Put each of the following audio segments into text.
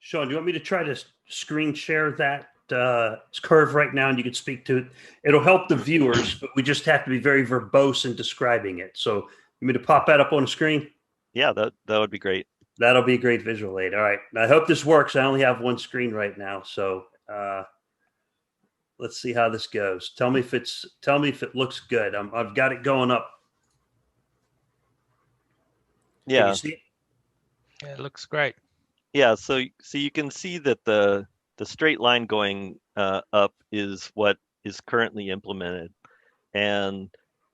Shawn, do you want me to try to screen share that curve right now, and you can speak to it? It'll help the viewers, but we just have to be very verbose in describing it. So, you want me to pop that up on the screen? Yeah, that would be great. That'll be a great visual aid. All right. I hope this works. I only have one screen right now, so let's see how this goes. Tell me if it looks good. I've got it going up. Can you Yeah, see it? Yeah, it looks great. yeah. So you can see that the straight line going up is what is currently implemented, and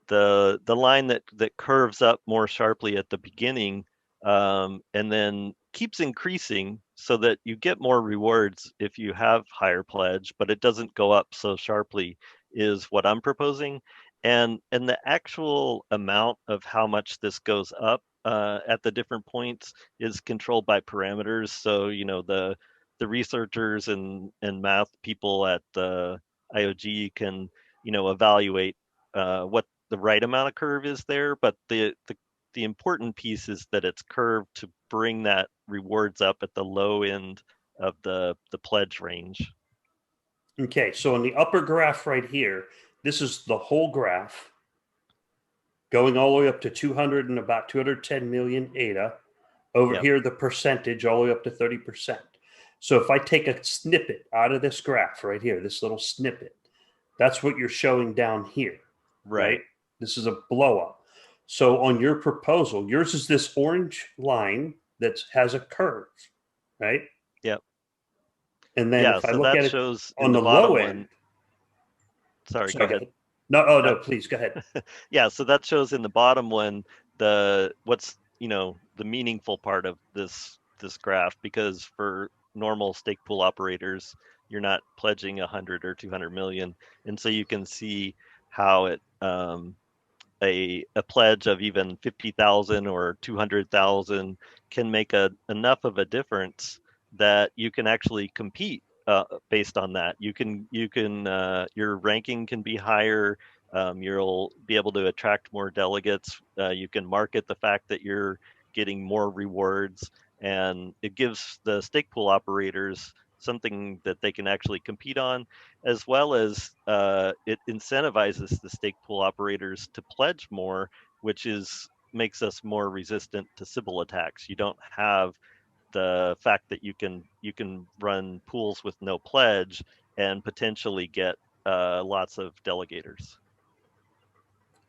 the line that curves up more sharply at the beginning, and then keeps increasing so that you get more rewards if you have higher pledge, but it doesn't go up so sharply, is what I'm proposing. And the actual amount of how much this goes up at the different points is controlled by parameters. So the researchers and math people at the IOG can evaluate what the right amount of curve is there, but the important piece is that it's curved to bring that rewards up at the low end of the pledge range. Okay, so in the upper graph right here, this is the whole graph going all the way up to 200 and about 210 million ADA. Over Yep. here, the percentage all the way up to 30%. So if I take a snippet out of this graph right here, this little snippet, that's what you're showing down here, right? This is a blow up. So on your proposal, yours is this orange line that has a curve, right? Yep. And then Yeah, if I so look that at it shows in on the the low bottom end, one. Sorry, go sorry, ahead. no, oh no, please go ahead. Yeah, so that shows in the bottom one what's the meaningful part of this graph, because for normal stake pool operators, you're not pledging 100 or 200 million, and so you can see how it a pledge of even 50,000 or 200,000 can make enough of a difference that you can actually compete based on that. Your ranking can be higher. You'll be able to attract more delegates. You can market the fact that you're getting more rewards, and it gives the stake pool operators something that they can actually compete on, as well as it incentivizes the stake pool operators to pledge more, which makes us more resistant to Sybil attacks. You don't have the fact that you can run pools with no pledge and potentially get lots of delegators.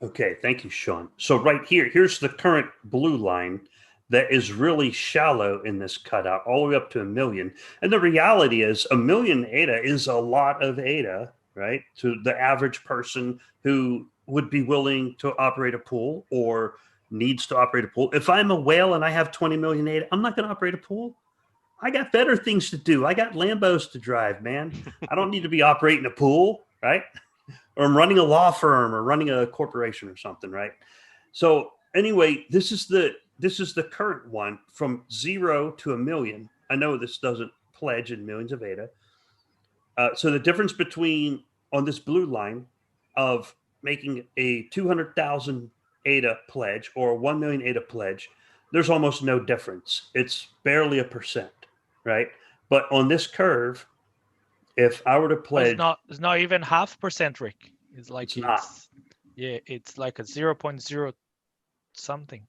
Okay, thank you, Shawn. So right here, here's the current blue line that is really shallow in this cutout, all the way up to 1 million. And the reality is 1 million ADA is a lot of ADA, right? To the average person who would be willing to operate a pool or needs to operate a pool. If I'm a whale and I have 20 million ADA, I'm not going to operate a pool. I got better things to do. I got Lambos to drive, man. I don't need to be operating a pool, right? Or I'm running a law firm or running a corporation or something, right? So anyway, this is the current one from 0 to 1 million. I know this doesn't pledge in millions of ADA. So the difference between on this blue line of making a 200,000 ADA pledge or a 1 million ADA pledge, there's almost no difference. It's barely a percent, right? But on this curve, if I were to pledge, it's not even 0.5%, Rick. It's like it's not. Yeah, it's like a 0.0 something.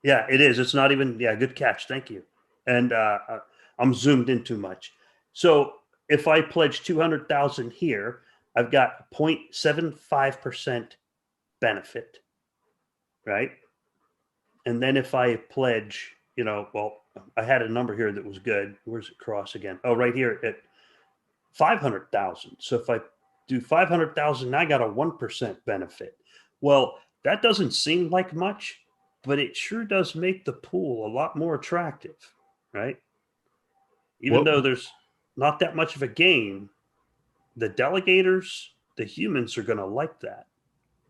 Yeah, it is. It's not even. Yeah, good catch. Thank you. And I'm zoomed in too much. So if I pledge 200,000 here, I've got 0.75% benefit, right? And then if I pledge, well, I had a number here that was good. Where's it cross again? Oh, right here at 500,000. So if I do 500,000, I got a 1% benefit. Well, that doesn't seem like much, but it sure does make the pool a lot more attractive, right? Even though there's not that much of a gain, the delegators, the humans are going to like that.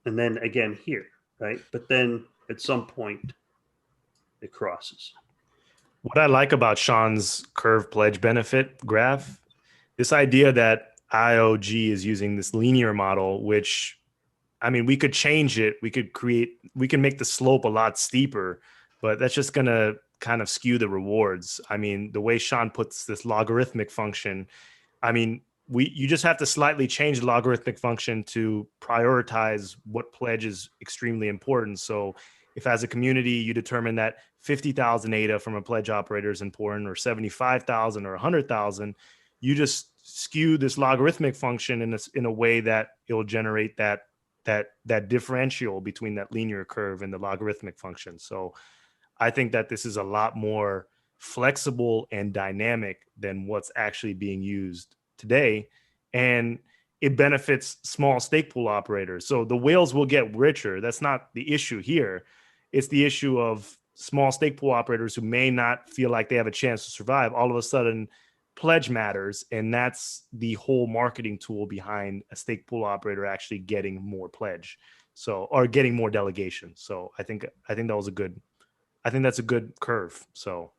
And then again here, right? But then at some point, it crosses. What I like about Shawn's curve pledge benefit graph, this idea that IOG is using this linear model, which, I mean, we could change it. We can make the slope a lot steeper, but that's just going to kind of skew the rewards. I mean, the way Shawn puts this logarithmic function, I mean, you just have to slightly change the logarithmic function to prioritize what pledge is extremely important. So if as a community you determine that 50,000 ADA from a pledge operator is important, or 75,000 or 100,000, you just skew this logarithmic function in a way that it will generate that differential between that linear curve and the logarithmic function. So I think that this is a lot more flexible and dynamic than what's actually being used today. And it benefits small stake pool operators. So the whales will get richer. That's not the issue here. It's the issue of small stake pool operators who may not feel like they have a chance to survive. All of a sudden, pledge matters. And that's the whole marketing tool behind a stake pool operator actually getting more pledge. So, or getting more delegation. So I think that was I think that's a good curve. So,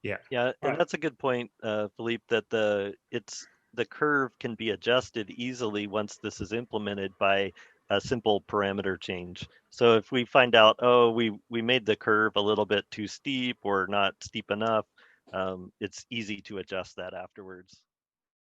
yeah. Yeah, and Right. that's a good point, Philippe, that the curve can be adjusted easily once this is implemented by a simple parameter change. So if we find out, oh, we made the curve a little bit too steep or not steep enough, it's easy to adjust that afterwards.